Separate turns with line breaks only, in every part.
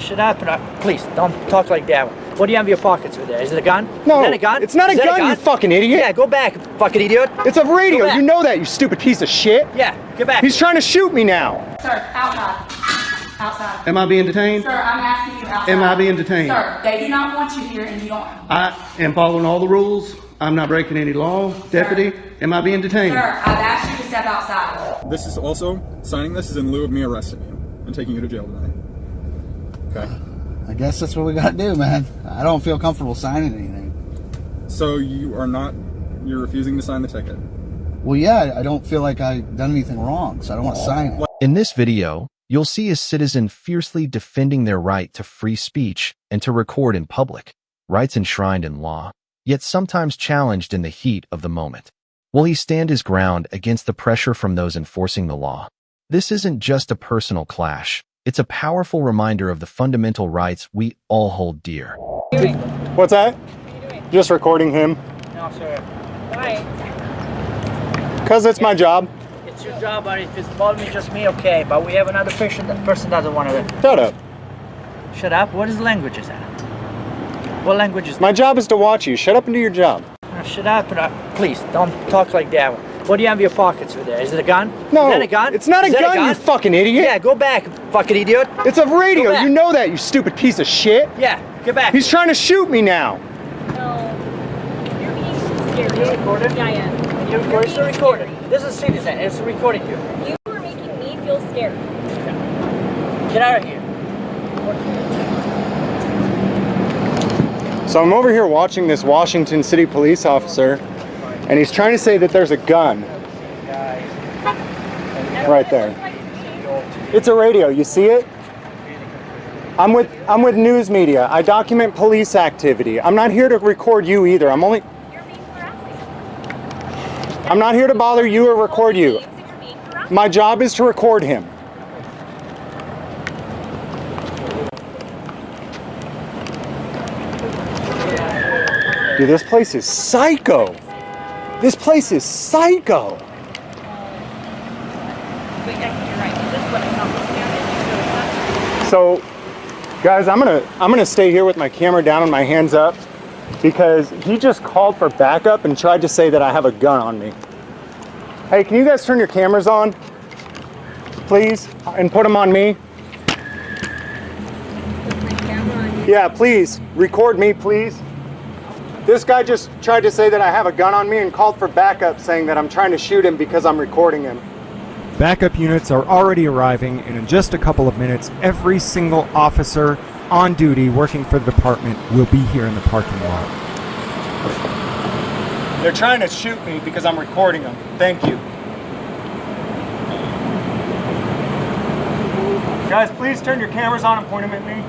Shut up. Please, don't talk like that. What do you have in your pockets over there? Is it a gun?
No,
is that a gun?
It's not a gun, you fucking idiot.
Yeah, go back, fucking idiot.
It's a radio. You know that, you stupid piece of shit.
Yeah, get back.
He's trying to shoot me now.
Sir, outside. Outside.
Am I being detained?
Sir, I'm asking you outside.
Am I being detained?
Sir, they do not want you here and you don't.
I am following all the rules. I'm not breaking any law. Deputy, am I being detained?
Sir, I've asked you to step outside.
This is also, signing this is in lieu of me arresting you and taking you to jail tonight. Okay.
I guess that's what we gotta do, man. I don't feel comfortable signing anything.
So you're refusing to sign the ticket?
Well, yeah, I don't feel like I've done anything wrong, so I don't want to sign it.
In this video, you'll see a citizen fiercely defending their right to free speech and to record in public, rights enshrined in law, yet sometimes challenged in the heat of the moment. Will he stand his ground against the pressure from those enforcing the law? This isn't just a personal clash. It's a powerful reminder of the fundamental rights we all hold dear.
What's that? Just recording him.
No, sir. Why?
Because it's my job.
It's your job, but if it's involving just me, okay. But we have another person. That person doesn't want to.
Shut up.
Shut up? What is language is that? What language is that?
My job is to watch you. Shut up and do your job.
Shut up. Please, don't talk like that. What do you have in your pockets over there? Is it a gun?
No.
Is that a gun?
It's not a gun, you fucking idiot.
Yeah, go back, fucking idiot.
It's a radio. You know that, you stupid piece of shit.
Yeah, get back.
He's trying to shoot me now.
No. You're being scared.
You recorded?
Yeah, I am.
You recorded? It's recorded. This is citizen. It's recording you.
You were making me feel scared.
Get out of here.
So I'm over here watching this Washington City police officer, and he's trying to say that there's a gun right there. It's a radio. You see it? I'm with news media. I document police activity. I'm not here to record you either. I'm not here to bother you or record you. My job is to record him. Dude, this place is psycho. This place is psycho. So, guys, I'm gonna stay here with my camera down and my hands up because he just called for backup and tried to say that I have a gun on me. Hey, can you guys turn your cameras on, please, and put them on me? Yeah, please record me, please. This guy just tried to say that I have a gun on me and called for backup, saying that I'm trying to shoot him because I'm recording him.
Backup units are already arriving, and in just a couple of minutes, every single officer on duty working for the department will be here in the parking lot.
They're trying to shoot me because I'm recording them. Thank you. Guys, please turn your cameras on and point them at me.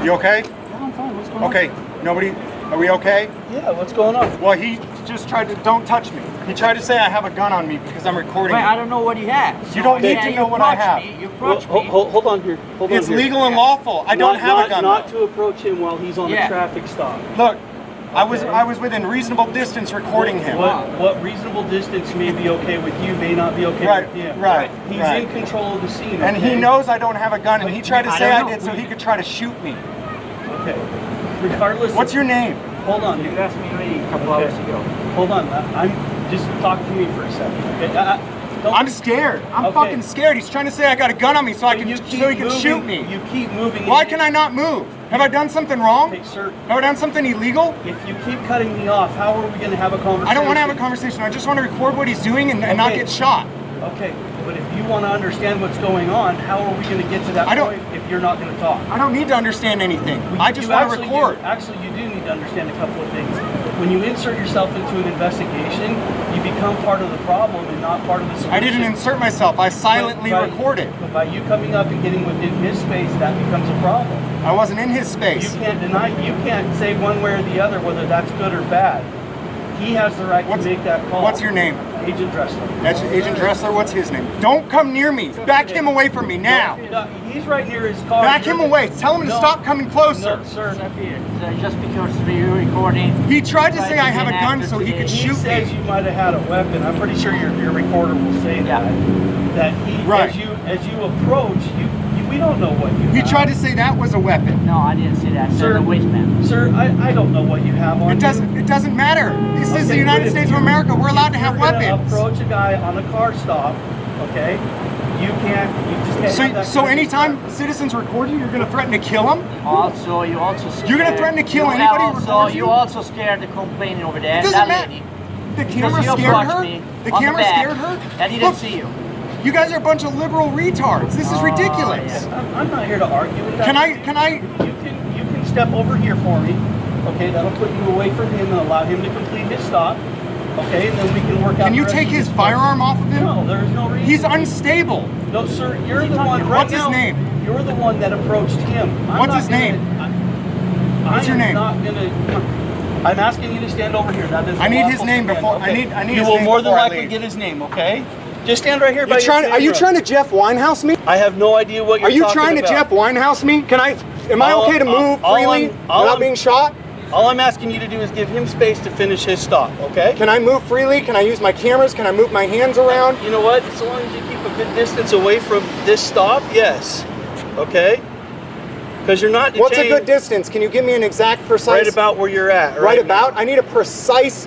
You okay?
Yeah, I'm fine. What's going on?
Okay, nobody, are we okay?
Yeah, what's going on?
Well, he just tried to, don't touch me. He tried to say I have a gun on me because I'm recording.
Wait, I don't know what he has.
You don't need to know what I have.
You approached me.
Hold on here. Hold on
It's
here.
legal and lawful. I don't have a gun.
Not to approach him while he's on a traffic stop.
Look, I was within reasonable distance recording him.
What reasonable distance may be okay with you may not be okay with him.
Right.
He's in control of the scene.
And he knows I don't have a gun, and he tried to say I did so he could try to shoot me.
Okay. Regardless.
What's your name?
Hold on.
You asked me already a couple hours ago.
Hold on. I'm just talk to me for a second. Okay.
I'm scared. I'm fucking scared. He's trying to say I got a gun on me so he can shoot me.
You keep moving.
Why can I not move? Have I done something wrong?
Okay, sir.
Have I done something illegal?
If you keep cutting me off, how are we going to have a conversation?
I don't want to have a conversation. I just want to record what he's doing and not get shot.
Okay, but if you want to understand what's going on, how are we going to get to that point if you're not going to talk?
I don't need to understand anything. I just want to record.
Actually, you do need to understand a couple of things. When you insert yourself into an investigation, you become part of the problem and not part of the solution.
I didn't insert myself. I silently recorded.
But by you coming up and getting within his space, that becomes a problem.
I wasn't in his space.
You can't deny, you can't say one way or the other whether that's good or bad. He has the right to make that call.
What's your name?
Agent Dressler.
That's Agent Dressler? What's his name? Don't come near me. Back him away from me now.
No, he's right near his car.
Back him away. Tell him to stop coming closer.
No, sir.
Just because you're recording.
He tried to say I have a gun so he could shoot me.
He says you might have had a weapon. I'm pretty sure your recorder will say that. That he, as you approach, we don't know what you
He
have.
tried to say that was a weapon.
No, I didn't say that. I said
Sir,
the waistband.
Sir, I don't know what you have on
It doesn't matter. This is the United States of America. We're allowed to have weapons.
Approach a guy on a car stop, okay? You just can't have that
So
kind of
anytime
stuff.
citizens record you, you're gonna threaten to kill them?
Also, you also scared.
You're gonna threaten to kill anybody who records you?
You also scared the complaining over there.
It doesn't
that
matter.
lady.
The
Because
camera
you
scared
approached
her?
me
The
on
camera
back,
scared her?
and he didn't
Look,
see you.
you guys are a bunch of liberal retards. This is ridiculous.
I'm not here to argue with that.
Can I?
You can step over here for me. Okay, that'll put you away from him and allow him to complete his stop. Okay, and then we can work out.
Can you
the rest
take
of
his
this
firearm off of him?
No, there's no reason.
He's unstable.
No, sir, you're the one right
What's his
now.
name?
You're the one that approached him.
What's his name? What's your name?
I'm asking you to stand over here. That is
I need his
unlawful
name
stand.
before.
Okay.
I need
You
his
will
name
more than
before I
likely
leave.
get his name. Okay. Just stand right here by your
Are you
camera.
trying to Jeff Winehouse me?
I have no idea what you're
Are you
talking
trying to
about.
Jeff Winehouse me? Am I okay to move freely without being shot?
All I'm asking you to do is give him space to finish his stop, okay?
Can I move freely? Can I use my cameras? Can I move my hands around?
You know what? As long as you keep a good distance away from this stop, yes. Okay? Because you're not detained.
What's a good distance? Can you give me an exact, precise?
Right about where you're at.
Right about? I need a precise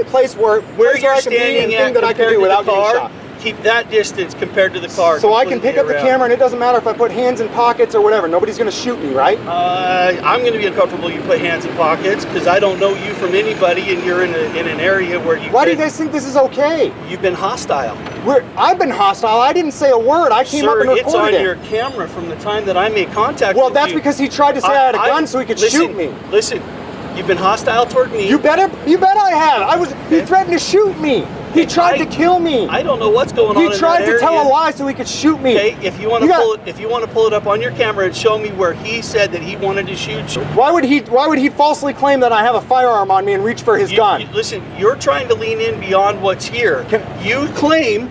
place where
you're
I can be
standing
and
at
thing that I can
compared
do
to
without
the
getting
car.
shot.
Keep that distance compared to the car.
So I can pick up the
completely
camera and it doesn't matter if I put hands in pockets or whatever. Nobody's going to shoot me, right?
I'm going to be uncomfortable you put hands in pockets because I don't know you from anybody and you're in an area where you.
Why do you guys think this is okay?
You've been hostile.
I've been hostile. I didn't say a word. I came up and recorded
it's on
it.
your camera from the time that I made contact with you.
Well, that's because he tried to say I had a gun so he could shoot me.
Listen, you've been hostile toward me.
You bet I have. He threatened to shoot me. He tried to kill me.
I don't know what's going on.
He tried to tell a lie so he could shoot me.
Okay, if you want to pull it up on your camera and show me where he said that he wanted to shoot you.
Why would he falsely claim that I have a firearm on me and reach for his gun?
Listen, you're trying to lean in beyond what's here. You claim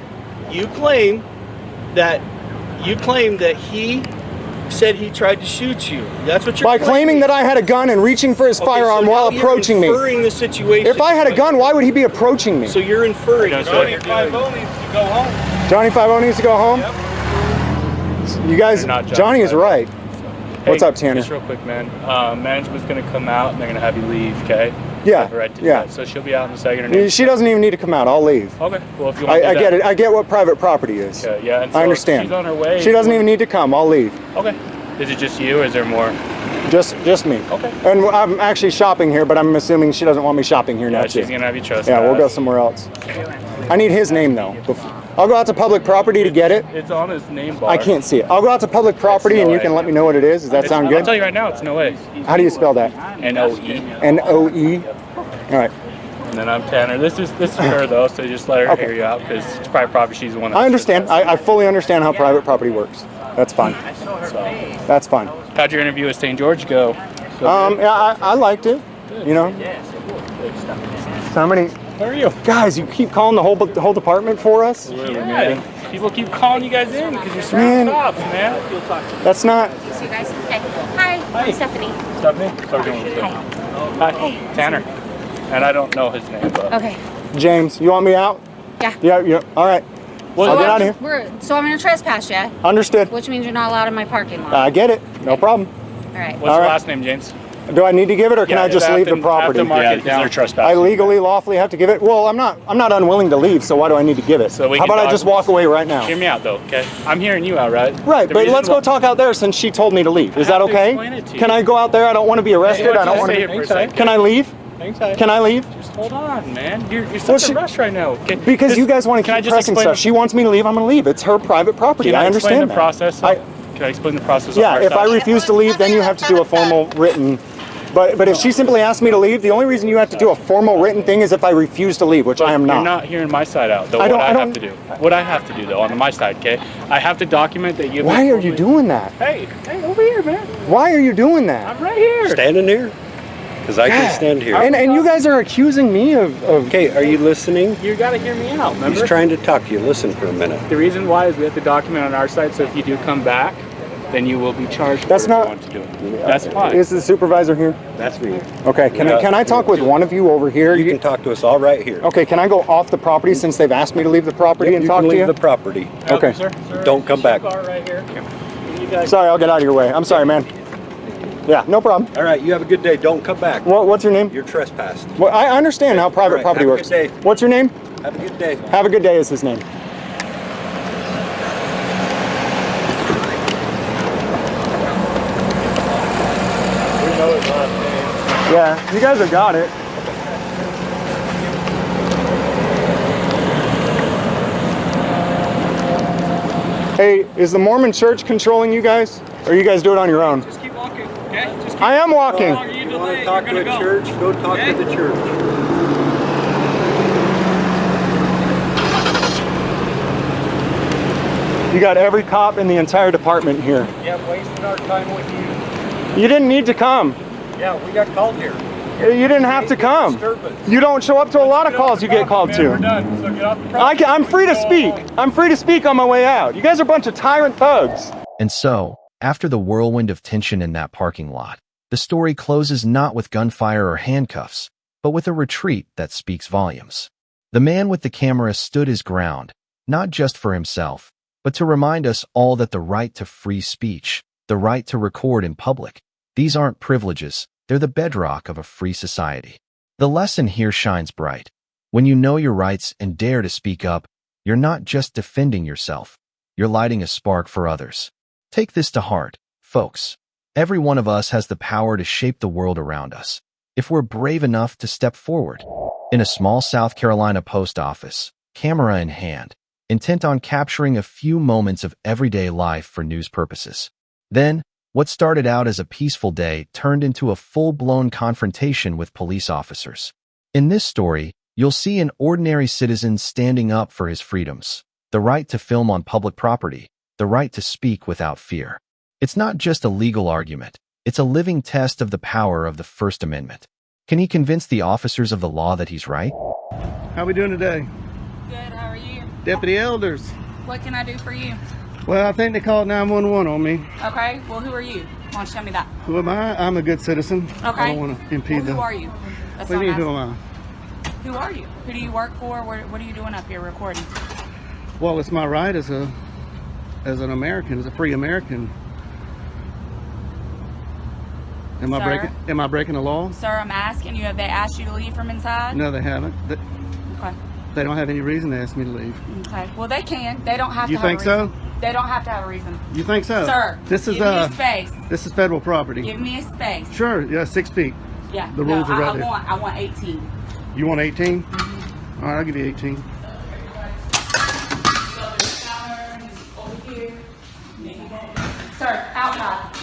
that he said he tried to shoot you. That's what you're
By claiming that I had a gun and reaching for his firearm while approaching me.
You're inferring the situation.
If I had a gun, why would he be approaching me?
So you're inferring.
Johnny 5-0 needs to go home.
Johnny 5-0 needs to go home?
Yep.
You guys, Johnny is right. What's up, Tanner?
Just real quick, man. Management's going to come out and they're going to have you leave, okay?
Yeah,
yeah. So she'll be out in a second.
She doesn't even need to come out. I'll leave.
Okay. Well, if you want
I get it. I get what private property is.
Okay, yeah. And so
I understand.
She's on her way.
She doesn't even need to come. I'll leave.
Okay. Is it just you or is there more?
Just me.
Okay.
And I'm actually shopping here, but I'm assuming she doesn't want me shopping here now,
She's
too.
going to have you trust.
Yeah, we'll go somewhere else. I need his name, though. I'll go out to public property to get it.
It's on his name bar.
I can't see it. I'll go out to public property and you can let me know what it is. Does that sound
I'll
good?
tell you right now, it's no way.
How do you spell that?
N-O-E.
N-O-E? All right.
And then I'm Tanner. This is her though, so just let her hear you out because it's private property. She's the one.
I understand. I fully understand how private property works. That's fine. That's fine.
How'd your interview with St. George go?
Yeah, I liked it. You know. Somebody.
Where are you?
Guys, you keep calling the whole department for us.
Yeah. People keep calling you guys in because you're surrounding cops, man.
That's not.
See you guys. Okay. Hi, I'm Stephanie.
Stephanie? Hi. Hi. Tanner. And I don't know his name, but.
Okay.
James, you want me out?
Yeah.
Yeah. All right. I'll get out of here.
So I'm gonna trespass you.
Understood.
Which means you're not allowed in my parking lot.
I get it. No problem.
All right.
What's your last name, James?
Do I need to give it, or can I just leave the property? I legally, lawfully have to give it. Well, I'm not unwilling to leave, so why do I need to give it? How about I just walk away right now?
Hear me out, though. Okay, I'm hearing you out, right?
Right, but let's go talk out there since she told me to leave. Is that okay? Can I go out there? I don't want to be arrested. I don't want to be. Can I leave? Can I leave?
Just hold on, man. You're such a rush right now. Okay?
Because you guys want to keep pressing stuff. She wants me to leave. I'm going to leave. It's her private property. I understand
the process. Can I explain the process?
Yeah, if I refuse to leave, then you have to do a formal written. But if she simply asks me to leave, the only reason you have to do a formal written thing is if I refuse to leave, which I am not.
You're not hearing my side out, though. What I have to do. What I have to do, though, on my side, okay? I have to document that you.
Why are you doing that?
Hey, over here, man.
Why are you doing that?
I'm right here.
Standing here? Because I can stand here.
And you guys are accusing me of...
Okay, are you listening?
You got to hear me out, remember?
He's trying to talk to you. Listen for a minute.
The reason why is we have to document on our side, so if you do come back, then you will be charged
That's
for
not,
want to do it. That's fine.
Is the supervisor here?
That's me.
Okay, can I talk with one of you over here?
You can talk to us all right here.
Okay, can I go off the property since they've asked me to leave the property and talk to you?
You can leave the property.
Okay.
Don't come back.
Right here.
Sorry, I'll get out of your way. I'm sorry, man. Yeah, no problem.
All right, you have a good day. Don't come back.
What's your name?
You're trespassed.
Well, I understand how private
right,
property
have a
works.
good day.
What's your name?
Have a good day.
Have a good day is his name. Yeah, you guys have got it. Hey, is the Mormon church controlling you guys? Or you guys do it on your own?
Just keep walking, okay? Just keep
I am walking.
The longer you delay,
Talk
you're
to
gonna
a
go.
church. Go talk
Okay?
to the church.
You got every cop in the entire department here.
Yeah, wasting our time with you.
You didn't need to come.
Yeah, we got called here.
You didn't have to come. You don't show up to a lot of calls you get called
We're
to.
done. So get off the property.
I'm free to speak. I'm free to speak on my way out. You guys are a bunch of tyrant thugs.
And so, after the whirlwind of tension in that parking lot, the story closes not with gunfire or handcuffs, but with a retreat that speaks volumes. The man with the camera stood his ground, not just for himself, but to remind us all that the right to free speech, the right to record in public, these aren't privileges, they're the bedrock of a free society. The lesson here shines bright. When you know your rights and dare to speak up, you're not just defending yourself, you're lighting a spark for others. Take this to heart, folks. Every one of us has the power to shape the world around us, if we're brave enough to step forward. In a small South Carolina post office, camera in hand, intent on capturing a few moments of everyday life for news purposes. Then, what started out as a peaceful day turned into a full-blown confrontation with police officers. In this story, you'll see an ordinary citizen standing up for his freedoms, the right to film on public property, the right to speak without fear. It's not just a legal argument, it's a living test of the power of the First Amendment. Can he convince the officers of the law that he's right?
How we doing today?
Good, how are you?
Deputy Elders.
What can I do for you?
Well, I think they called 911 on me.
Okay, well, who are you? Why don't you tell me that?
Who am I? I'm a good citizen.
Okay.
I don't want to impede
Well, who are you? That's
What do you mean,
all
who
I'm
am I?
asking. Who are you? Who do you work for? What are you doing up here recording?
Well, it's my right as an American, as a free American. Am I breaking the law?
Sir, I'm asking you, have they asked you to leave from inside?
No, they haven't.
Okay.
They don't have any reason to ask me to leave.
Okay. Well, they can. They don't have
You
to have
think
a
so?
reason. They don't have to have a reason.
You think so?
Sir,
this is
give me a space.
This is federal property.
Give me a space.
Sure, yeah, 6 feet.
Yeah.
The rules are right there.
I want 18.
You want 18? All right, I'll give you 18.
Sir, outside.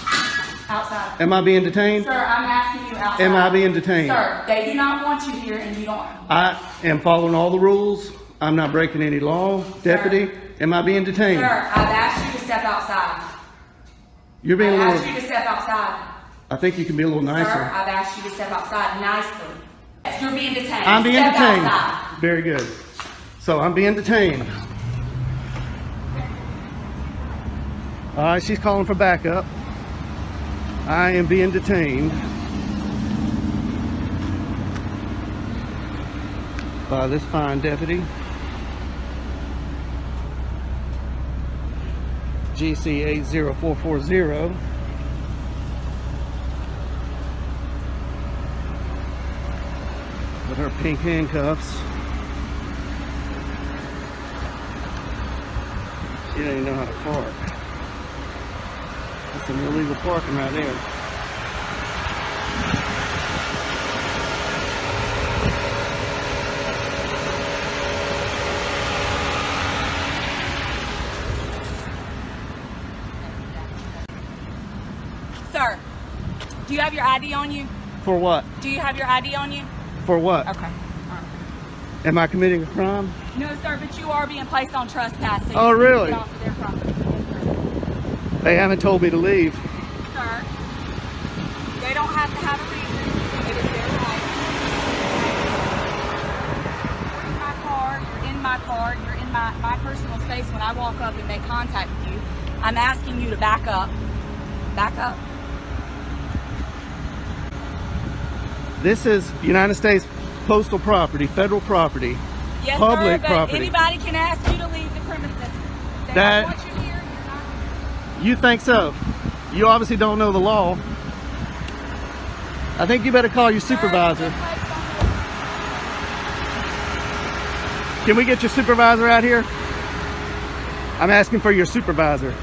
Outside.
Am I being detained?
Sir, I'm asking you outside.
Am I being detained?
Sir, they do not want you here and you don't.
I am following all the rules. I'm not breaking any law. Deputy, am I being detained?
Sir, I've asked you to step outside.
You're being
I've
a
asked
little...
you to step outside.
I think you can be a little
Sir,
nicer.
I've asked you to step outside nicely. You're being detained.
I'm being
Step
detained.
outside.
Very good. So I'm being detained. All right, she's calling for backup. I am being detained by this fine deputy. GC 80440. With her pink handcuffs. She doesn't even know how to park. That's some illegal parking right there.
Sir, do you have your ID on you?
For what?
Do you have your ID on you?
For what?
Okay.
Am I committing a crime?
No, sir, but you are being placed on trespass. So
Oh,
you need to
really?
get off of their property.
They haven't told me to leave.
Sir, they don't have to have a reason. It is their right. You're in my car. You're in my car. You're in my personal space. When I walk up and make contact with you, I'm asking you to back up. Back up.
This is United States postal property, federal property,
Yes,
public
sir, but
property.
anybody can ask you to leave the premises. They
That-
don't want you here. You're not.
You think so? You obviously don't know the law. I think you better call your supervisor. Can we get your supervisor out here? I'm asking for your supervisor.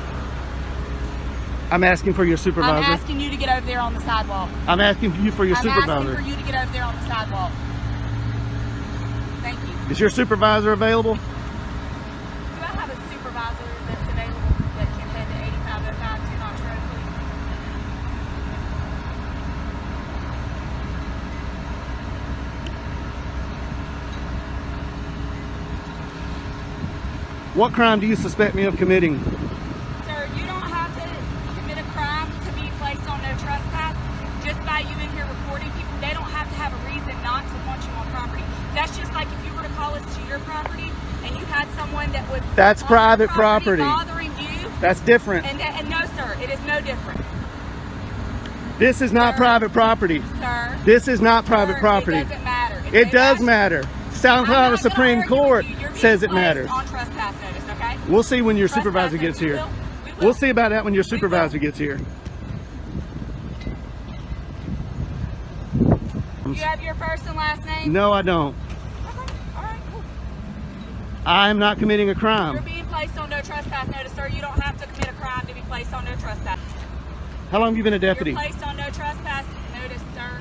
I'm asking for your supervisor.
I'm asking you to get over there on the sidewalk.
I'm asking you for your supervisor.
I'm asking for you to get over there on the sidewalk. Thank you.
Is your supervisor available?
Do I have a supervisor that's available that can head to 8505 Two Notch Road, please?
What crime do you suspect me of committing?
Sir, you don't have to commit a crime to be placed on no trespass. Just by you in here reporting people, they don't have to have a reason not to want you on property. That's just like if you were to call us to your property and you had someone that was
That's private property.
bothering you.
That's different.
And no, sir, it is no different.
This is not private property.
Sir.
This is not private property.
It doesn't matter.
It does matter. South Carolina Supreme Court says it matters.
On trespass notice, okay?
We'll see when your supervisor gets here. We'll see about that when your supervisor gets here.
You have your first and last name?
No, I don't.
Okay, all right, cool.
I'm not committing a
You're
crime.
being placed on no trespass notice, sir. You don't have to commit a crime to be placed on no trespass.
How long have you been a deputy?
You're placed on no trespass notice, sir.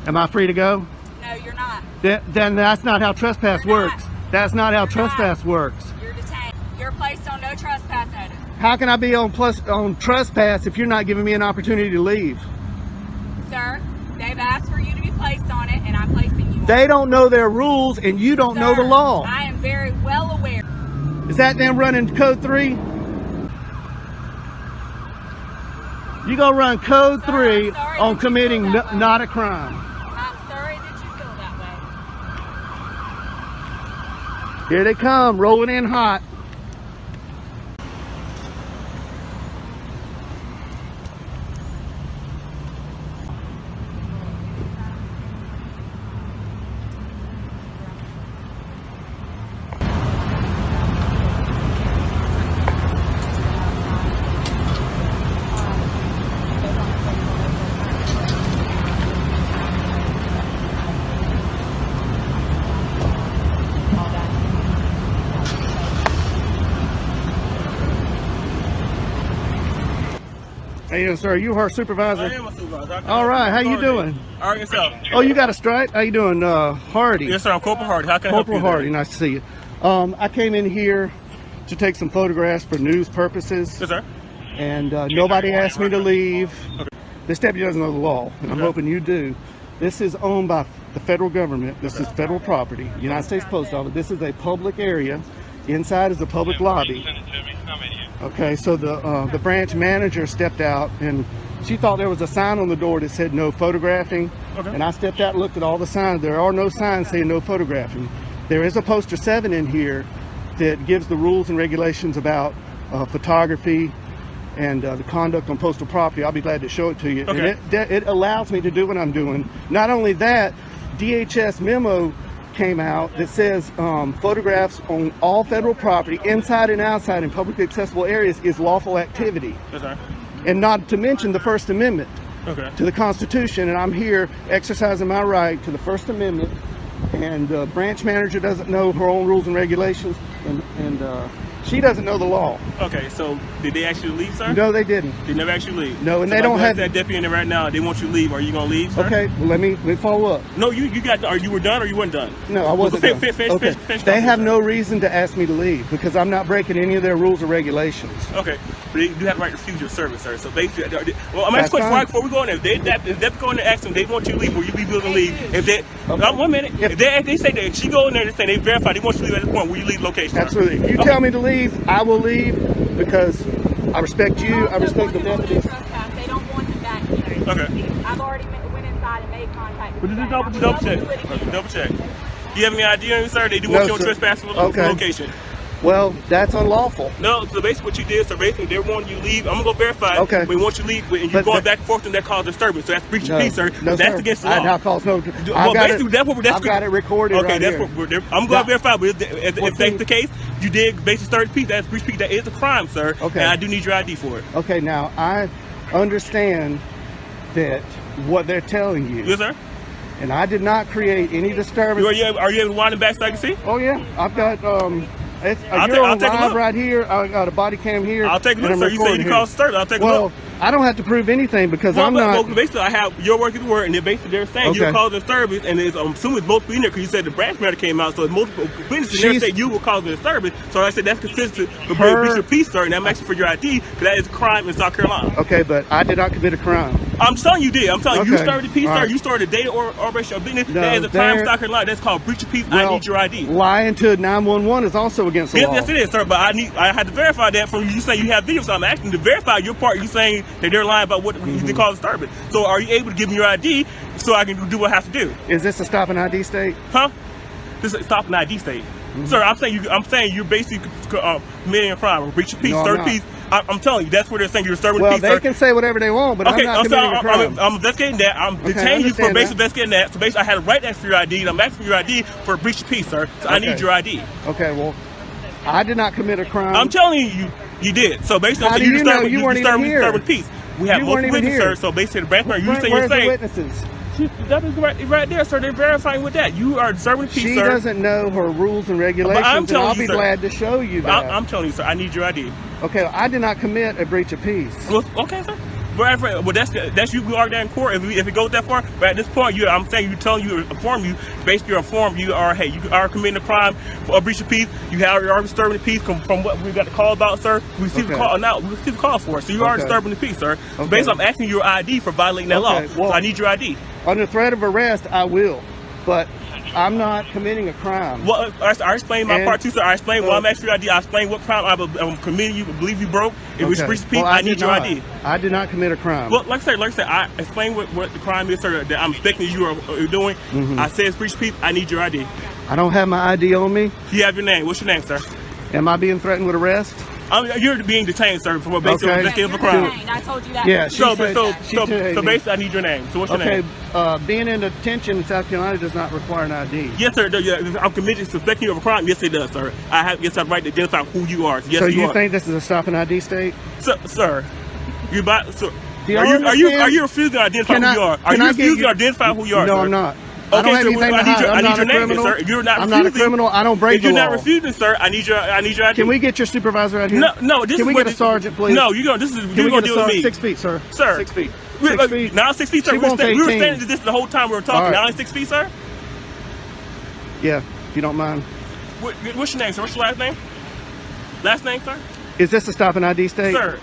Am I free to go?
No, you're not.
Then that's not how trespass works. That's not how trespass works.
You're detained. You're placed on no trespass notice.
How can I be on trespass if you're not giving me an opportunity to leave?
Sir, they've asked for you to be placed on it, and I'm placing you on
They don't know their rules, and you don't know the law.
I am very well aware.
Is that them running code 3? You gonna run code 3 on committing not a crime.
I'm sorry that you feel that way.
Here they come, rolling in hot. How you doing, sir? Are you her supervisor?
I am a supervisor.
All right, how you doing?
All right, yourself.
Oh, you got a stripe? How you doing, Hardy?
Yes, sir. I'm Corporal Hardy. How can I help you
Corporal Hardy,
today?
nice to see you. I came in here to take some photographs for news purposes.
Yes, sir.
And nobody asked me to leave.
Okay.
This deputy doesn't know the law, and I'm hoping you do. This is owned by the federal government. This is federal property. United States Post Office. This is a public area. Inside is a public lobby. Okay, so the branch manager stepped out, and she thought there was a sign on the door that said no photographing.
Okay.
And I stepped out and looked at all the signs. There are no signs saying no photographing. There is a poster 7 in here that gives the rules and regulations about photography and the conduct on postal property. I'll be glad to show it to you.
Okay.
And it allows me to do what I'm doing. Not only that, DHS memo came out that says photographs on all federal property, inside and outside in publicly accessible areas, is lawful activity.
Yes, sir.
And not to mention the First Amendment
Okay.
to the Constitution, and I'm here exercising my right to the First Amendment. And the branch manager doesn't know her own rules and regulations, and she doesn't know the law.
Okay, so did they actually leave, sir?
No, they didn't.
They never actually leave.
No, and
so
they don't have
that deputy in there right now. They want you to leave. Are you gonna leave, sir?
Okay, well, let me follow up.
No, you got. Are you were done or you weren't done?
No, I wasn't done. Okay. They have no reason to ask me to leave because I'm not breaking any of their rules or regulations.
Okay, but you do have the right to refuse your service, sir. So basically, well, I'm asking a question right before we go in there. If they go in there, ask them, they want you to leave, will you be willing to leave? If they, 1 minute, if they say that she go in there and say they verify they want you to leave at this point, will you leave location?
Absolutely. If you tell me to leave, I will leave because I respect you. I respect the deputies.
They don't want him back here.
Okay.
I've already went inside and made contact.
But just double check. Okay, double check. Do you have any idea, sir? They do want you on trespass location.
Well, that's unlawful.
No, so basically what you did, so basically they wanted you to leave. I'm gonna go verify.
Okay.
We want you to leave, and you're going back and forth, and that caused disturbance. So that's breach of peace, sir.
No,
that's
sir.
against the law.
That cause no.
Well, basically, I've
got it recorded.
Okay,
right
that's
here.
what I'm going to verify. But if that's the case, you did basically disturb peace. That's breach of peace. That is a crime, sir.
Okay.
And I do need your ID for it.
Okay, now I understand that what they're telling you.
Yes, sir.
And I did not create any disturbance.
Are you able to wind it back so I can see?
Oh yeah, I've got you're
I'll
on
take a
live
look.
right here. I got a body cam here.
I'll take a look,
and
sir.
I'm
You say you
recording
caused
here.
disturbance. I'll take a
Well,
look.
I don't have to prove anything because I'm not.
Well, basically, I have your word to the word, and basically they're saying you
Okay.
caused disturbance, and I'm assuming it's multiple in there because you said the branch matter came out, so it's multiple witnesses there say you will cause the disturbance. So I said that's consistent with breach of peace, sir, and I'm asking for your ID because that is a crime in South Carolina.
Okay, but I did not commit a crime.
I'm telling you did. I'm telling you, you
Okay.
started the peace,
All
sir.
right.
You started the data or operation of business.
No,
that is a crime in
there-
South Carolina. That's called breach of peace. I
Well,
need your ID.
Lying to 911 is also against the law.
Yes, it is, sir. But I had to verify that from you saying you have videos. So I'm asking to verify your part. You saying that they're lying about what they call disturbance. So are you able to give me your ID so I can do what I have to do?
Is this a stop and ID state?
Huh? This is stop an ID state. Sir, I'm saying you're basically committing a crime, breach of peace,
No, I'm
third
not.
peace. I'm telling you, that's where they're saying you're disturbing
Well,
peace.
they
sir.
can say whatever they want, but
Okay,
I'm not committing a crime.
I'm investigating that. I'm
Okay,
detaining you for
understand
basically
that.
investigating that. So basically, I had a right to ask for your ID, and I'm asking for your ID for a breach of peace, sir. So I need
Okay.
your ID.
Okay, well, I did not commit a crime.
I'm telling you, you did. So basically,
How do you know? You weren't even here.
disturbing peace. We have
You weren't
multiple
even
witnesses,
here.
sir. So basically, the branch matter, you say you're
Where's the
saying.
witnesses?
That is right there, sir. They're verifying with that. You are disturbing peace,
She
sir.
doesn't know her rules and regulations,
But I'm
and
telling
I'll
you,
be
sir.
glad to show you that.
I'm telling you, sir. I need your ID.
Okay, I did not commit a breach of peace.
Well, okay, sir. Well, that's you. We are there in court if it goes that far. But at this point, I'm saying inform you. Basically, you're informed. You are committing a crime for a breach of peace. You are disturbing the peace from what we got the call about, sir. We received the call now. We received the call for it. So you are disturbing the peace, sir. So basically, I'm asking your ID for violating that law.
Well,
so I need your ID.
Under threat of arrest, I will, but I'm not committing a crime.
Well, I explained my part too, sir. I explained why I'm asking your ID. I explained what crime I'm committing. You believe you broke. If we breach of peace,
Well,
I need your ID.
I did not commit a crime.
Well, like I said, I explained what the crime is, sir. That I'm expecting you are doing. I said it's breach of peace. I need your ID.
I don't have my ID on me.
You have your name. What's your name, sir?
Am I being threatened with arrest?
You're being detained, sir, for basically investigating for crime.
I told you that.
Yeah,
So
she
basically, I need your name. So what's your name?
Being in detention in South Carolina does not require an ID.
Yes, sir. I'm committed to suspecting you of a crime. Yes, it does, sir. I have the right to identify who you are. Yes,
so
you
you
are.
think this is a stop and ID state?
Sir, you about so.
Do you
Are
understand?
you refusing to identify who you are? Are you refusing to identify who you are?
No,
sir?
I'm not. I don't have anything to hide.
I
I'm
need
not
your
a
name,
criminal.
sir. You're not
I'm
refusing.
not a criminal. I don't break
If
the
you're
law.
not refusing, sir, I need your ID.
Can we get your supervisor out here?
No.
Can we get a sergeant, please?
No, you're gonna deal with me.
6 feet, sir.
Sir.
6 feet.
Now 6 feet, sir.
She
We were
wants
standing
18.
to this the whole time we were talking.
All right.
Now only 6 feet, sir.
Yeah, if you don't mind.
What's your name, sir? What's your last name? Last name, sir?
Is this a stop and ID state?
Sir,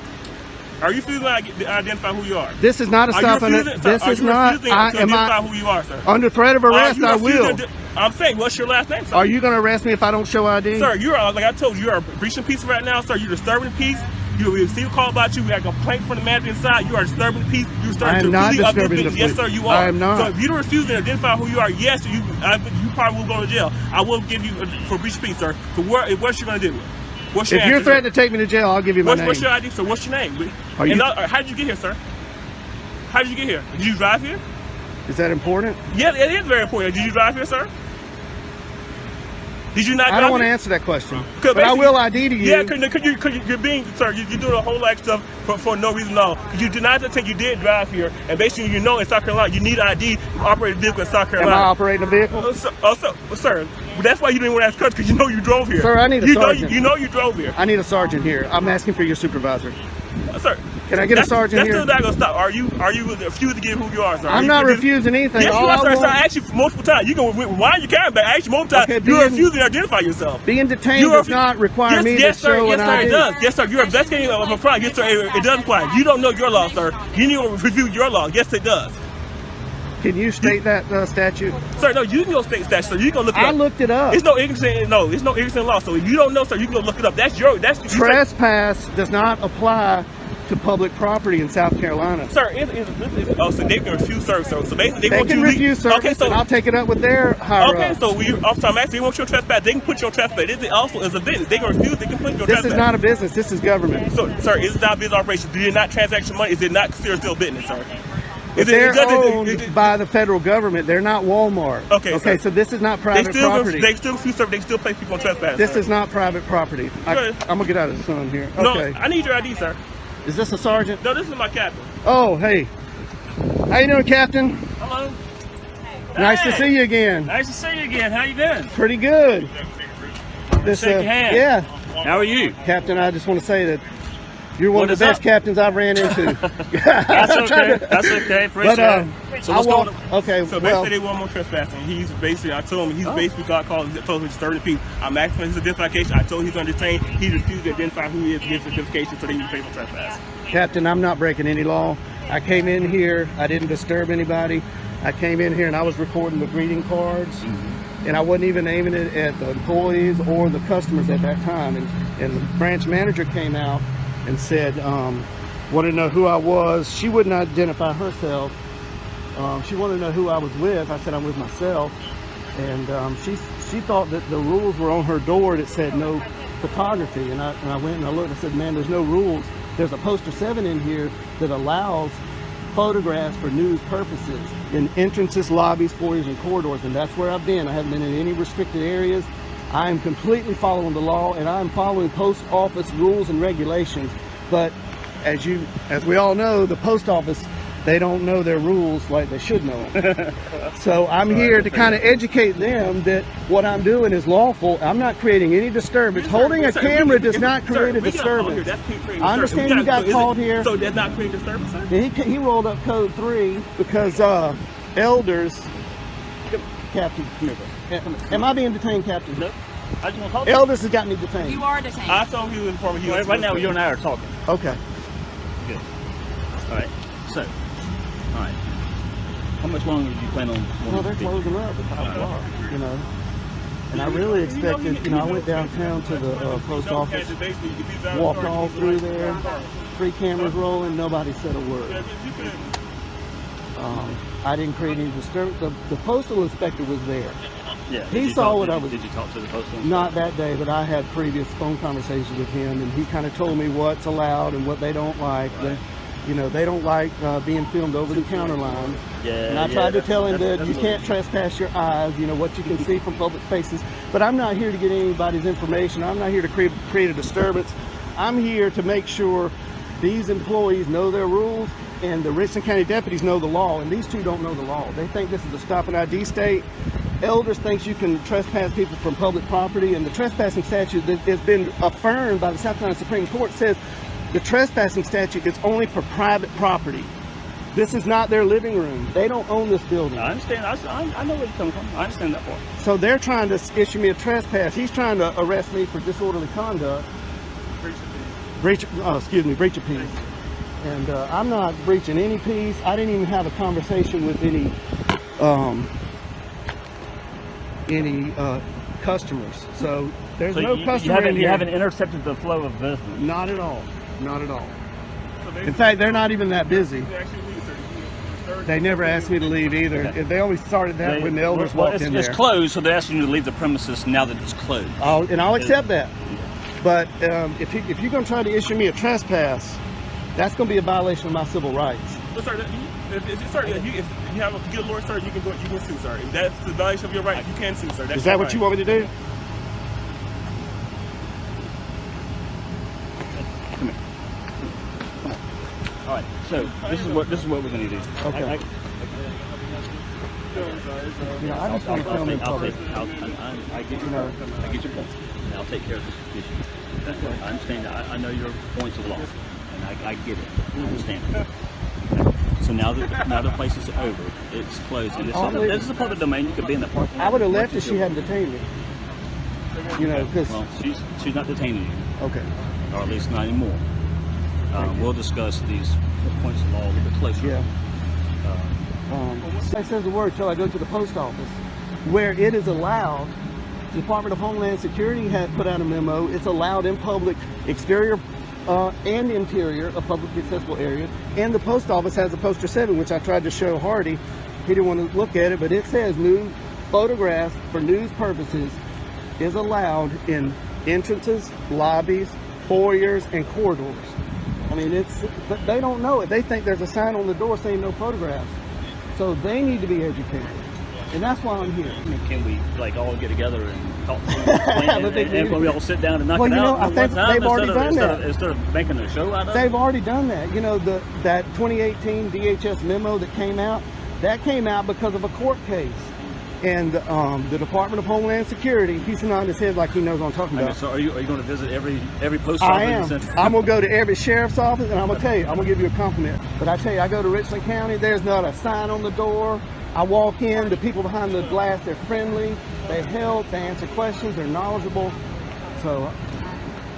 are you refusing to identify who you are?
This is not a stop and ID. This is not.
Identify who you are, sir?
Under threat of arrest, I will.
I'm saying, what's your last name, sir?
Are you going to arrest me if I don't show ID?
Sir, you're like I told you, you are breaching peace right now, sir. You're disturbing the peace. You received a call about you. We had a complaint from the manager inside. You are disturbing the peace. You're
I am not disturbing the peace.
Yes, sir, you are.
I am not.
So if you don't refuse to identify who you are, yes, you probably will go to jail. I will give you for breach of peace, sir. So what's you gonna do? What's your
If you're
answer?
threatening to take me to jail, I'll give you my name.
What's your ID, sir? What's your name?
Are you-
How did you get here, sir? How did you get here? Did you drive here?
Is that important?
Yes, it is very important. Did you drive here, sir? Did you not?
I don't want to answer that question,
But
I will ID to you.
Yeah, because you're being, sir, you're doing a whole lot of stuff for no reason at all. You denied the thing you did drive here, and basically, in South Carolina, you need ID to operate a vehicle in South Carolina.
Am I operating a vehicle?
Sir, that's why you didn't want to ask cuts, because you know you drove here.
Sir, I need a sergeant.
You know you drove here.
I need a sergeant here. I'm asking for your supervisor.
Sir,
can I get a sergeant here?
That's still not gonna stop. Are you refusing to give who you are, sir?
I'm not refusing anything.
Yes, you are, sir. I asked you multiple times. You can rewind your camera back. I asked you multiple times.
Okay,
You're refusing to identify yourself.
Being detained does not require me to show an ID.
Yes, sir, it does. Yes, sir. You're investigating a crime. Yes, sir, it does require. You don't know your law, sir. You need to review your law. Yes, it does.
Can you state that statute?
Sir, no, you can go state statute, sir. You can look it up.
I looked it up.
It's no ignorance law. So if you don't know, sir, you can go look it up. That's
trespass does not apply to public property in South Carolina.
Sir, so they can refuse service. So basically, they want
can
you
refuse service,
okay, so
and I'll take it up with their higher
okay,
ups.
so I'm asking, they want your trespass. They can put your trespass. This also is a business. They can refuse. They can put your trespass.
This is not a business. This is government.
So, sir, is it not a business operation? Do you not transaction money? Is it not considered still business, sir?
They're owned by the federal government. They're not Walmart.
Okay,
so this is not private property.
They still refuse service. They still place people on trespass.
This is not private property. I'm gonna get out of the sun here. Okay.
No, I need your ID, sir.
Is this a sergeant?
No, this is my captain.
Oh, hey. How you doing, Captain?
Hello.
Nice to see you again.
Nice to see you again. How you doing?
Pretty good.
Shake your hand.
Yeah.
How are you?
Captain, I just want to say that you're one of the best captains I've ran into.
That's okay. That's okay. Appreciate it. So what's going on?
Okay.
So basically, they want more trespassing. He's basically, I told him, he's basically got called and told him to disturb the peace. I'm asking for his identification. I told him he's under detained. He refused to identify who he is, give his identification, so they need to pay for trespass.
Captain, I'm not breaking any law. I came in here. I didn't disturb anybody. I came in here and I was recording the greeting cards. And I wasn't even aiming it at the employees or the customers at that time. And the branch manager came out and said, wanted to know who I was. She wouldn't identify herself. She wanted to know who I was with. I said I'm with myself. And she thought that the rules were on her door that said no photography. And I went and I looked and I said, man, there's no rules. There's a poster 7 in here that allows photographs for news purposes in entrances, lobbies, foyers, and corridors. And that's where I've been. I haven't been in any restricted areas. I am completely following the law, and I'm following post office rules and regulations. But as we all know, the post office, they don't know their rules like they should know them. So I'm here to kind of educate them that what I'm doing is lawful. I'm not creating any disturbance. Holding a camera does not create a disturbance. I understand you got called here.
So that's not creating disturbance, sir?
He rolled up code 3 because elders. Captain, am I being detained, Captain?
Nope. I just want to talk.
Elders has got me detained.
You are detained.
I told him he was informing you.
Right now, you and I are talking.
Okay.
Good. All right. So, all right. How much longer do you plan on?
Well, they're closing up at 5 o'clock. You know. And I really expected. I went downtown to the post office, walked all through there, 3 cameras rolling, nobody said a word. I didn't create any disturbance. The postal inspector was there.
Yeah.
He saw what I was.
Did you talk to the postal inspector?
Not that day, but I had previous phone conversations with him, and he kind of told me what's allowed and what they don't like.
Right.
They don't like being filmed over the counter line.
Yeah.
And I tried to tell him that you can't trespass your eyes, what you can see from public faces. But I'm not here to get anybody's information. I'm not here to create a disturbance. I'm here to make sure these employees know their rules and the Richland County deputies know the law, and these two don't know the law. They think this is a stop and ID state. Elders thinks you can trespass people from public property, and the trespassing statute that has been affirmed by the South Carolina Supreme Court says the trespassing statute is only for private property. This is not their living room. They don't own this building.
I understand. I know where you're coming from. I understand that part.
So they're trying to issue me a trespass. He's trying to arrest me for disorderly conduct. Breach of peace. And I'm not breaching any peace. I didn't even have a conversation with any customers. So there's no customer in here.
You haven't intercepted the flow of business.
Not at all. Not at all. In fact, they're not even that busy. They never asked me to leave either.
Okay.
They always started that when the elders walked in there.
It's closed, so they're asking you to leave the premises now that it's closed.
I'll accept that. But if you're going to try to issue me a trespass, that's going to be a violation of my civil rights.
But sir, if you have a good lawyer, sir, you can sue, sir. If that's the violation of your rights, you can sue, sir.
Is that what you want me to do?
Come here. Come on. All right. So this is what we're going to do.
Okay. I just want to film in public.
I get your point. And I'll take care of this issue. I understand. I know your points of law, and I get it. I understand it. So now the place is over, it's closed, and this is a public domain. You could be in the parking lot.
I would have left if she hadn't detained me. Because
well, she's not detaining you.
Okay.
Or at least not anymore. We'll discuss these points of law a little bit closer.
Yeah. It says the word till I go to the post office, where it is allowed. The Department of Homeland Security had put out a memo. It's allowed in public exterior and interior of publicly accessible areas. And the post office has a poster 7, which I tried to show Hardy. He didn't want to look at it, but it says news photographs for news purposes is allowed in entrances, lobbies, foyers, and corridors. I mean, but they don't know it. They think there's a sign on the door saying no photographs. So they need to be educated. And that's why I'm here.
I mean, can we like all get together and talk and we all sit down and knock it out?
I think they've already done that.
Instead of making a show out of it?
They've already done that. You know, that 2018 DHS memo that came out because of a court case. And the Department of Homeland Security, he's nodding his head like he knows what I'm talking about.
So are you going to visit every post office?
I am. I'm going to go to every sheriff's office, and I'm going to tell you, I'm going to give you a compliment. But I tell you, I go to Richland County, there's not a sign on the door. I walk in, the people behind the glass, they're friendly, they help, they answer questions, they're knowledgeable. So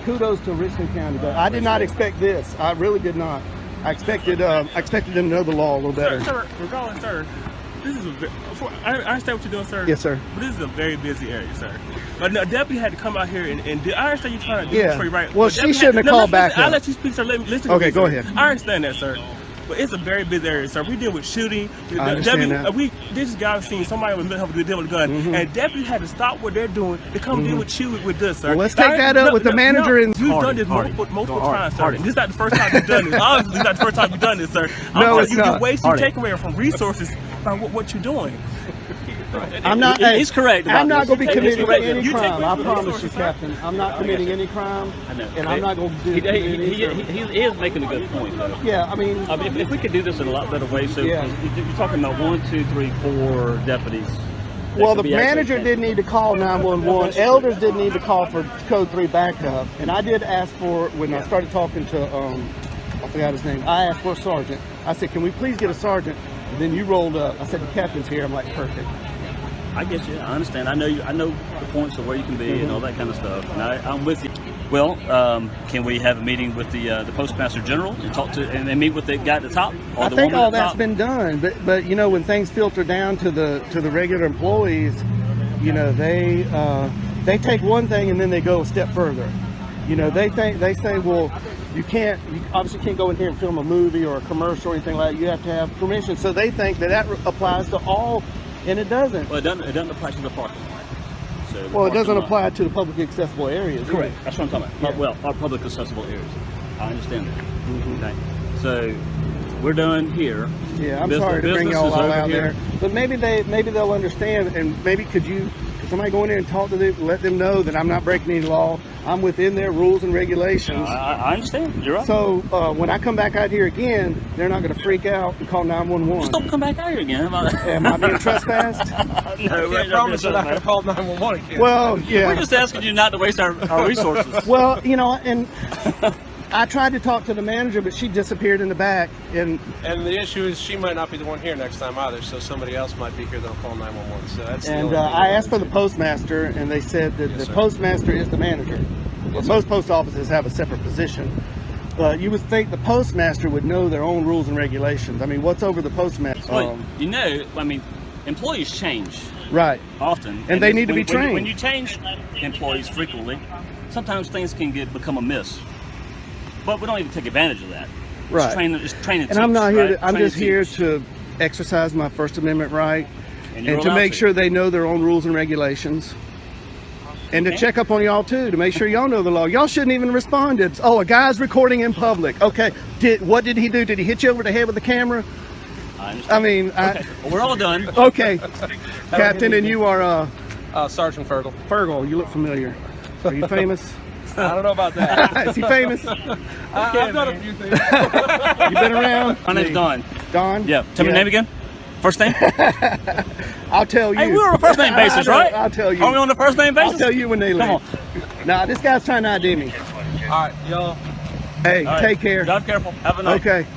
kudos to Richland County. But I did not expect this. I really did not. I expected them to know the law a little better.
Sir, regardless, sir, this is I understand what you're doing, sir.
Yes, sir.
But this is a very busy area, sir. But a deputy had to come out here and I understand you're trying to do this for you, right?
Well, she shouldn't have called back.
I'll let you speak, sir. Listen
okay,
to me,
go
sir.
ahead.
I understand that, sir. But it's a very busy area, sir. We deal with shooting.
I understand that.
This guy seen somebody with a deal with a gun, and deputy had to stop what they're doing to come deal with you with this, sir.
Well, let's take that up with the manager.
You've done this multiple times, sir. This is not the first time you've done this. Obviously, it's not the first time you've done this, sir.
No, it's not.
You're wasting takeaway from resources by what you're doing.
I'm not.
He's correct.
I'm not going to be committing any crime. I promise you, Captain. I'm not committing any crime, and I'm not going to do.
He is making a good point, though.
Yeah, I mean,
if we could do this in a lot better way, so
yeah.
You're talking about 1, 2, 3, 4 deputies.
Well, the manager didn't need to call 911. Elders didn't need to call for Code 3 backup, and I did ask for when I started talking to I forgot his name. I asked for a sergeant. I said, "Can we please get a sergeant?" And then you rolled up. I said, "The captain's here." I'm like, "Perfect."
I get you. I understand. I know the points of where you can be and all that kind of stuff. And I'm with you. Well, can we have a meeting with the postmaster general and talk to and meet with the guy at the top?
I think all that's been done, but you know, when things filter down to the regular employees, you know, they take one thing and then they go a step further. You know, they say, well, you obviously can't go in here and film a movie or a commercial or anything like that. You have to have permission. So they think that applies to all. And it doesn't.
Well, it doesn't apply to the parking lot. So
well, it doesn't apply to the publicly accessible areas.
Correct. That's what I'm talking about.
Yeah.
Well, our public accessible areas. I understand that. Okay. So we're done here.
Yeah, I'm sorry to bring y'all out there, but maybe they'll understand, and maybe could somebody go in there and talk to them, let them know that I'm not breaking any law. I'm within their rules and regulations.
I understand. You're right.
So when I come back out here again, they're not going to freak out and call 911.
Just don't come back out here again.
Am I being trespassed?
No,
I promise you're not going to call 911 again.
Well, yeah.
We're just asking you not to waste our resources.
Well, you know, and I tried to talk to the manager, but she disappeared in the back. And
the issue is she might not be the one here next time either, so somebody else might be here that'll call 911. So that's
I asked for the postmaster, and they said that the postmaster is the manager. Well, most post offices have a separate position. But you would think the postmaster would know their own rules and regulations. I mean, what's over the postmaster?
Well, you know, I mean, employees change.
Right.
Often.
And they need to be trained.
When you change employees frequently, sometimes things can become amiss. But we don't even take advantage of that.
Right.
Just training
and I'm not here I'm just here to exercise my First Amendment right and to make sure they know their own rules and regulations. And to check up on y'all too, to make sure y'all know the law. Y'all shouldn't even respond. It's, oh, a guy's recording in public. Okay, what did he do? Did he hit you over the head with the camera?
I understand.
I mean,
well, we're all done.
Okay, Captain, and you are
Sergeant Fergal.
Fergal, you look familiar. Are you famous?
I don't know about that.
Is he famous?
I've done a few things.
You been around?
My name's Don.
Don?
Yeah. Tell me your name again. First name?
I'll tell you.
Hey, we're on a first name basis, right?
I'll tell you.
Are we on the first name basis?
I'll tell you when they leave.
Come on.
Nah, this guy's trying to ID me.
All right, y'all.
Hey, take care.
Drive careful. Have a night.
Okay.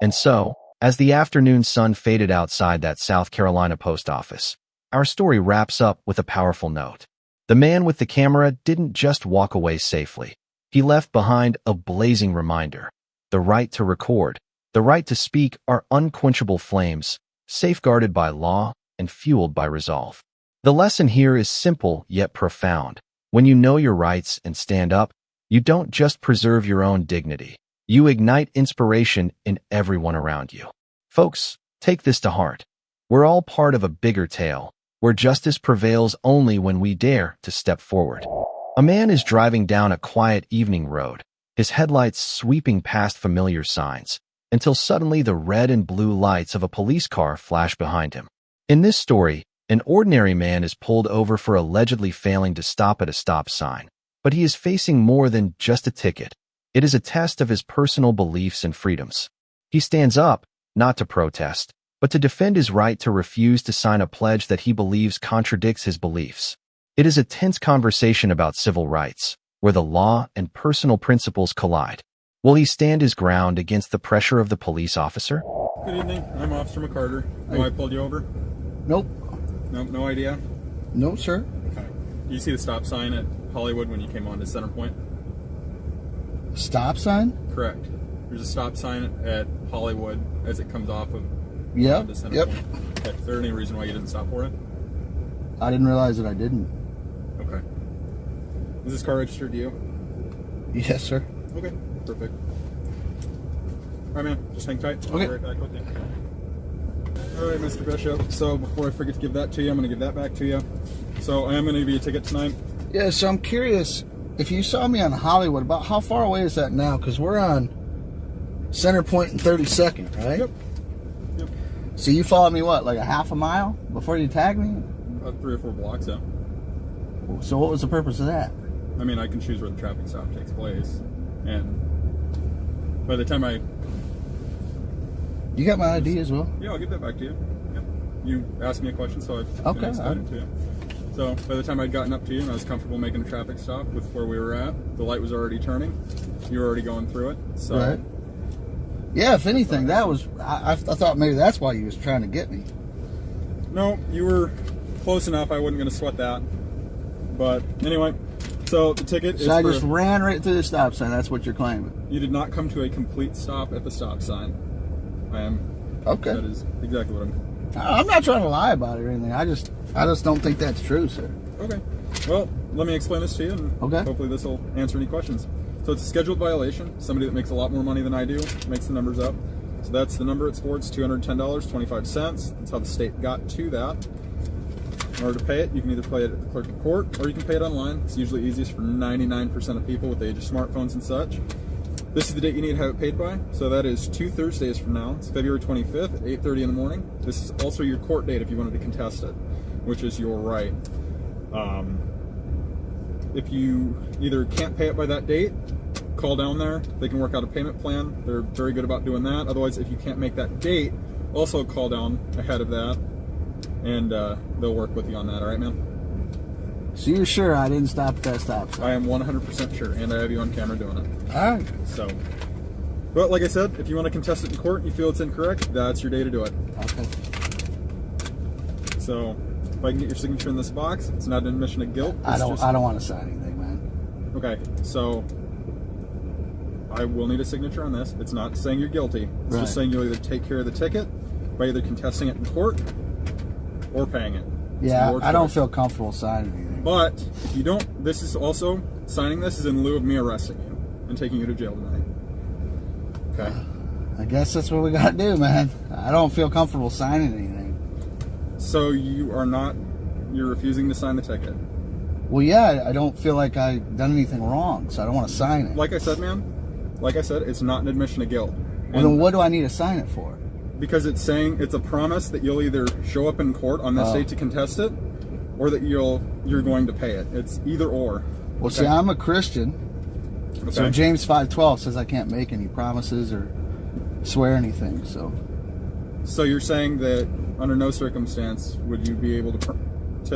And so, as the afternoon sun faded outside that South Carolina post office, our story wraps up with a powerful note. The man with the camera didn't just walk away safely. He left behind a blazing reminder. The right to record, the right to speak are unquenchable flames, safeguarded by law and fueled by resolve. The lesson here is simple yet profound. When you know your rights and stand up, you don't just preserve your own dignity. You ignite inspiration in everyone around you. Folks, take this to heart. We're all part of a bigger tale, where justice prevails only when we dare to step forward. A man is driving down a quiet evening road, his headlights sweeping past familiar signs, until suddenly the red and blue lights of a police car flash behind him. In this story, an ordinary man is pulled over for allegedly failing to stop at a stop sign, but he is facing more than just a ticket. It is a test of his personal beliefs and freedoms. He stands up, not to protest, but to defend his right to refuse to sign a pledge that he believes contradicts his beliefs. It is a tense conversation about civil rights, where the law and personal principles collide. Will he stand his ground against the pressure of the police officer?
Good evening. I'm Officer McCarter. Know I pulled you over?
Nope.
Nope, no idea?
No, sir.
Okay. Do you see the stop sign at Hollywood when you came on to Center Point?
Stop sign?
Correct. There's a stop sign at Hollywood as it comes off of
Yep.
to Center
Yep.
Point. Okay. Is there any reason why you didn't stop for it?
I didn't realize that I didn't.
Okay. Is this car registered to you?
Yes, sir.
Okay. Perfect. All right, man. Just hang tight. I'll
Okay.
be right back with you. All right, Mr. Bishop. So before I forget to give that to you, I'm going to give that back to you. So I am going to give you a ticket tonight.
Yeah, so I'm curious, if you saw me on Hollywood, about how far away is that now? Because we're on Center Point and 32nd, right?
Yep. Yep.
So you followed me, what, like a half a mile before you tagged me?
About 3 or 4 blocks, yeah.
So what was the purpose of that?
I mean, I can choose where the traffic stop takes place. And by the time
You got my ID as well?
Yeah, I'll give that back to you. Yep. You asked me a question, so I've
Okay,
explained it to you. So by the time I'd gotten up to you and I was comfortable making a traffic stop with where we were at, the light was already turning. You were already going through it. So
Right. Yeah, if anything, that was, I thought maybe that's why you was trying to get me.
no, you were close enough. I wasn't going to sweat that. But anyway, so the ticket is
So I
for,
just ran right through the stop sign. That's what you're claiming.
you did not come to a complete stop at the stop sign. I am.
Okay.
That is exactly what
I'm not trying to lie about it or anything. I just don't think that's true, sir.
Okay. Well, let me explain this to you, and hopefully this will answer any questions. So it's a scheduled violation. Somebody that makes a lot more money than I do makes the numbers up. So that's the number it's for. It's $210.25. That's how the state got to that. In order to pay it, you can either pay it at the clerk of court or you can pay it online. It's usually easiest for 99% of people with the age of smartphones and such. This is the date you need to have it paid by. So that is 2 Thursdays from now. It's February 25th at 8:30 in the morning. This is also your court date if you wanted to contest it, which is your right. If you either can't pay it by that date, call down there. They can work out a payment plan. They're very good about doing that. Otherwise, if you can't make that date, also call down ahead of that, and they'll work with you on that. All right, man?
So you're sure I didn't stop at that stop sign?
I am 100% sure, and I have you on camera doing it.
All right.
So, but like I said, if you want to contest it in court and you feel it's incorrect, that's your day to do it.
Okay.
So, if I can get your signature in this box, it's not an admission of guilt.
I don't want to sign anything, man.
Okay, so I will need a signature on this. It's not saying you're guilty. It's just saying you'll either take care of the ticket by either contesting it in court or paying it.
Yeah, I don't feel comfortable signing anything.
But if you don't, this is also, signing this is in lieu of me arresting you and taking you to jail tonight. Okay.
I guess that's what we got to do, man. I don't feel comfortable signing anything.
So you're refusing to sign the ticket?
Well, yeah, I don't feel like I've done anything wrong, so I don't want to sign it.
Like I said, man, like I said, it's not an admission of guilt.
Well, then what do I need to sign it for?
Because it's saying, it's a promise that you'll either show up in court on this date to contest it, or that you're going to pay it. It's either or.
Well, see, I'm a Christian, so James 5:12 says I can't make any promises or swear anything. So
you're saying that under no circumstance would you be able to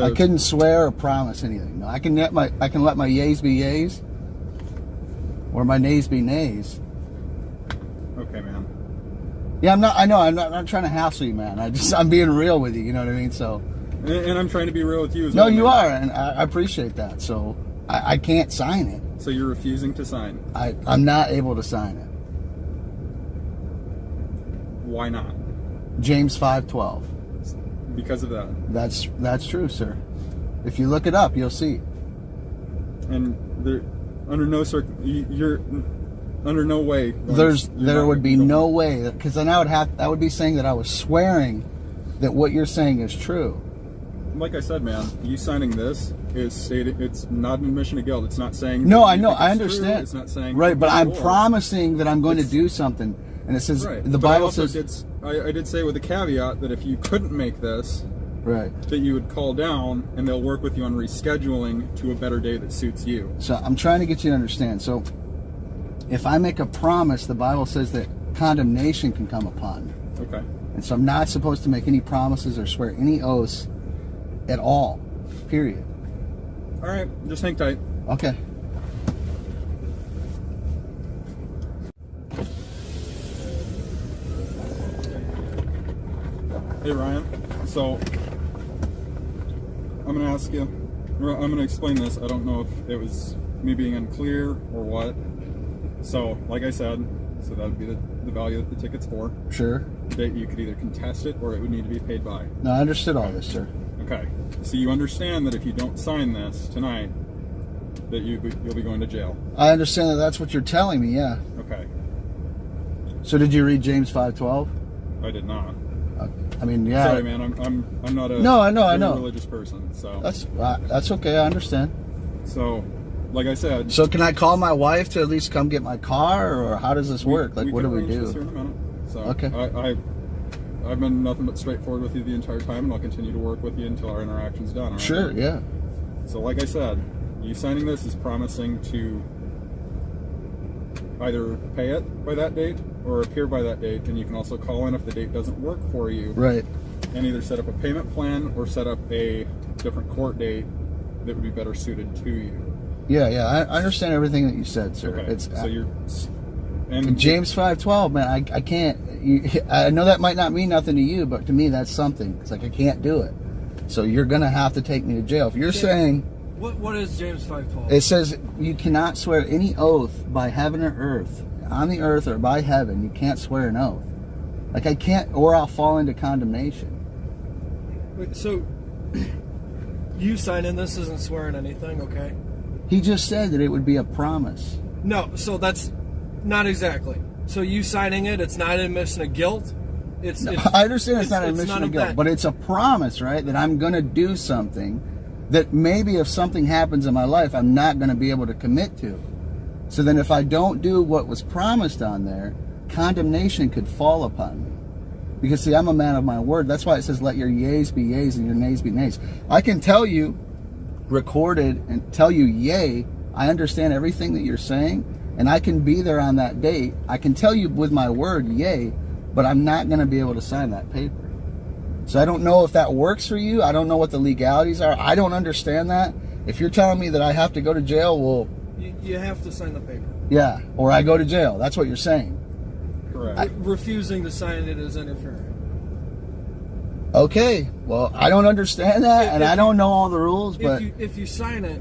I couldn't swear or promise anything. No, I can let my yays be yays, or my nays be nays.
Okay, man.
Yeah, I'm not trying to hassle you, man. I'm being real with you. You know what I mean? So.
And I'm trying to be real with you as well.
No, you are, and I appreciate that. So I can't sign it.
So you're refusing to sign?
I'm not able to sign it.
Why not?
James 5:12.
Because of that?
That's true, sir. If you look it up, you'll see.
and there, under no you're under no way.
There would be no way, because then that would be saying that I was swearing that what you're saying is true.
Like I said, man, you signing this is stated. It's not an admission of guilt. It's not saying.
No, I know, I understand.
True. It's not saying.
Right, but I'm promising that I'm going to do something, and it says
right.
the Bible says.
I did say with a caveat that if you couldn't make this,
right,
that you would call down and they'll work with you on rescheduling to a better day that suits you.
So I'm trying to get you to understand. So if I make a promise, the Bible says that condemnation can come upon me.
Okay.
And so I'm not supposed to make any promises or swear any oaths at all. Period.
All right, just hang tight.
Okay.
Hey Ryan, so I'm going to ask you, I'm going to explain this. I don't know if it was me being unclear or what. So, like I said, so that would be the value that the ticket's for.
Sure.
That you could either contest it or it would need to be paid by.
No, I understood all this, sir.
Okay. So you understand that if you don't sign this tonight, that you'll be going to jail.
I understand that that's what you're telling me, yeah.
Okay.
So did you read James 5:12?
I did not.
I mean, yeah.
Sorry, man. I'm not a
no, I know.
religious person. So
that's okay. I understand.
So, like I said.
So can I call my wife to at least come get my car, or how does this work? Like, what do we do?
This here in a minute. So
okay.
I've been nothing but straightforward with you the entire time, and I'll continue to work with you until our interaction's done. Right?
Sure. Yeah.
So, like I said, you signing this is promising to either pay it by that date or appear by that date, and you can also call in if the date doesn't work for you.
Right.
And either set up a payment plan or set up a different court date that would be better suited to you.
Yeah, I understand everything that you said, sir.
Okay.
It's
so you're.
And James 5:12, man, I can't. I know that might not mean nothing to you, but to me that's something. It's like I can't do it. So you're gonna have to take me to jail. If you're saying.
What is James 5:12?
It says you cannot swear any oath by heaven or earth, on the earth or by heaven. You can't swear an oath. Like I can't, or I'll fall into condemnation.
Wait, so you signing this isn't swearing anything, okay?
He just said that it would be a promise.
No, so that's not exactly. So you signing it, it's not an admission of guilt.
I understand it's not an admission of guilt, but it's a promise, right? That I'm going to do something that maybe if something happens in my life, I'm not going to be able to commit to. So then if I don't do what was promised on there, condemnation could fall upon me. Because see, I'm a man of my word. That's why it says, let your yeas be yeas and your nays be nays. I can tell you, recorded, and tell you, yay, I understand everything that you're saying, and I can be there on that date. I can tell you with my word, yay, but I'm not going to be able to sign that paper. So I don't know if that works for you. I don't know what the legalities are. I don't understand that. If you're telling me that I have to go to jail, well...
You have to sign the paper.
Yeah, or I go to jail. That's what you're saying.
Correct.
Refusing to sign it is interfering.
Okay, well, I don't understand that, and I don't know all the rules, but...
If you sign it,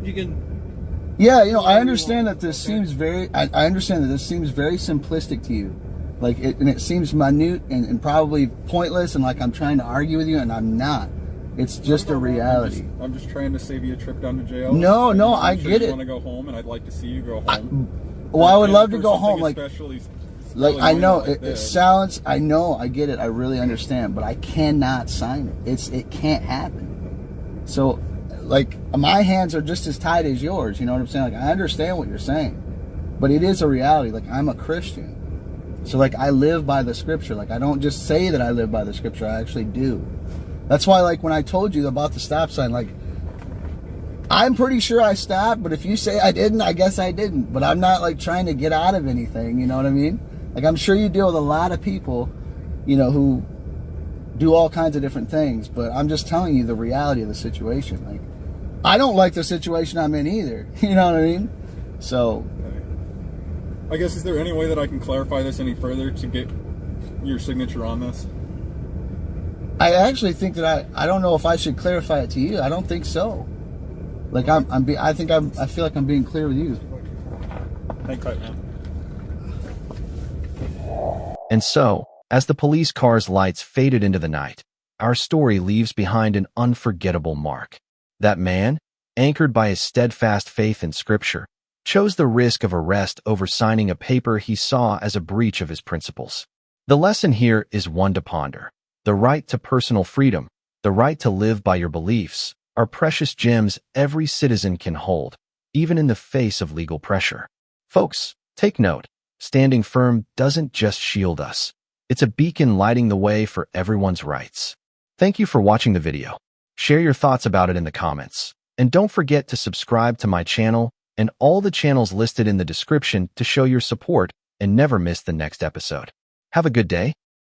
you can...
Yeah, you know, I understand that this seems very... I understand that this seems very simplistic to you. Like, and it seems minute and probably pointless, and like I'm trying to argue with you, and I'm not. It's just a reality.
I'm just trying to save you a trip down to jail.
No, I
get
get
you
it.
Want to go home, and I'd like to see you go home.
Well, I would love to go home. Like I know
like
it sounds. I know. I get it. I really understand, but I cannot sign it. It can't happen. So, like my hands are just as tied as yours. You know what I'm saying? Like I understand what you're saying, but it is a reality. Like I'm a Christian. So like I live by the scripture. Like I don't just say that I live by the scripture, I actually do. That's why like when I told you about the stop sign, like I'm pretty sure I stopped, but if you say I didn't, I guess I didn't. But I'm not like trying to get out of anything, you know what I mean? Like I'm sure you deal with a lot of people, you know, who do all kinds of different things, but I'm just telling you the reality of the situation. Like I don't like the situation I'm in either. You know what I mean? So
I guess, is there any way that I can clarify this any further to get your signature on this?
I actually think that I don't know if I should clarify it to you. I don't think so. Like I feel like I'm being clear with you.
Thank you, man.
And so, as the police car's lights faded into the night, our story leaves behind an unforgettable mark. That man anchored by his steadfast faith in Scripture, chose the risk of arrest over signing a paper he saw as a breach of his principles. The lesson here is one to ponder. The right to personal freedom, the right to live by your beliefs, are precious gems every citizen can hold, even in the face of legal pressure. Folks, take note. Standing firm doesn't just shield us. It's a beacon lighting the way for everyone's rights. Thank you for watching the video. Share your thoughts about it in the comments. And don't forget to subscribe to my channel and all the channels listed in the description to show your support and never miss the next episode. Have a good day.